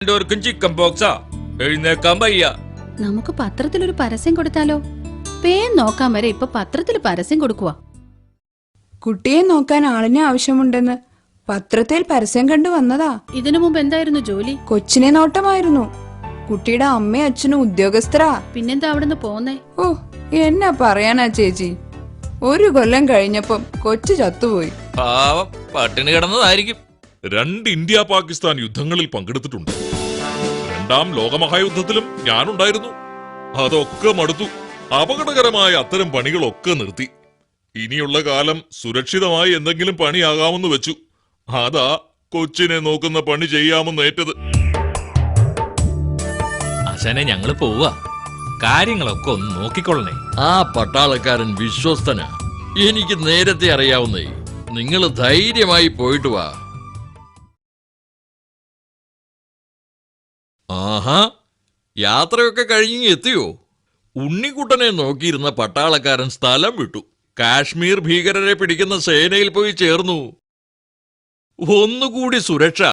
രണ്ടുപേർക്കും ചിക്കൻ പോക്സാ. എഴുന്നേക്കാൻ വയ്യ. നമുക്ക് പത്രത്തിലൊരു പരസ്യം കൊടുത്താലോ? പേൻ നോക്കാൻ വരെ ഇപ്പൊ പത്രത്തിൽ പരസ്യം കൊടുക്കുക. കുട്ടിയെ നോക്കാൻ ആളിനെ ആവശ്യമുണ്ടെന്ന് പത്രത്തിൽ പരസ്യം കണ്ടു വന്നതാ. ഇതിനു മുമ്പ് എന്തായിരുന്നു ജോലി? കൊച്ചിനെ നോട്ടമായിരുന്നു. കുട്ടിയുടെ അമ്മയും അച്ഛനും ഉദ്യോഗസ്ഥരാ. പിന്നെന്താ അവിടുന്ന് പോന്നേ? ഓ, എന്നാ പറയാനാ ചേച്ചി. 1 കൊല്ലം കഴിഞ്ഞപ്പം കൊച്ചു ചത്തുപോയി. പാവം, പട്ടിണി കിടന്നതായിരിക്കും. 2 ഇന്ത്യ പാകിസ്ഥാൻ യുദ്ധങ്ങളിൽ പങ്കെടുത്തിട്ടുണ്ട്. 2ാം ലോകമഹായുദ്ധത്തിലും ഞാനുണ്ടായിരുന്നു. അതൊക്കെ മടുത്തു. അപകടകരമായ അത്തരം പണികളൊക്കെ നിർത്തി. ഇനിയുള്ള കാലം സുരക്ഷിതമായി എന്തെങ്കിലും പണിയാകാമെന്ന് വെച്ചു. അതാ കൊച്ചിനെ നോക്കുന്ന പണി ചെയ്യാമെന്ന് ഏറ്റത്. അച്ഛനെ ഞങ്ങള് പോവാ. കാര്യങ്ങളൊക്കെ ഒന്ന് നോക്കിക്കൊള്ളണേ. ആ പട്ടാളക്കാരൻ വിശ്വസ്തനാ. എനിക്ക് നേരത്തെ അറിയാവുന്നേ. നിങ്ങൾ ധൈര്യമായി പോയിട്ട് വാ. ആഹാ, യാത്രയൊക്കെ കഴിഞ്ഞ് എത്തിയോ? ഉണ്ണിക്കുട്ടനെ നോക്കിയിരുന്ന പട്ടാളക്കാരൻ സ്ഥലം വിട്ടു. കാശ്മീർ ഭീകരരെ പിടിക്കുന്ന സേനയിൽ പോയി ചേർന്നു. ഒന്നുകൂടി സുരക്ഷ.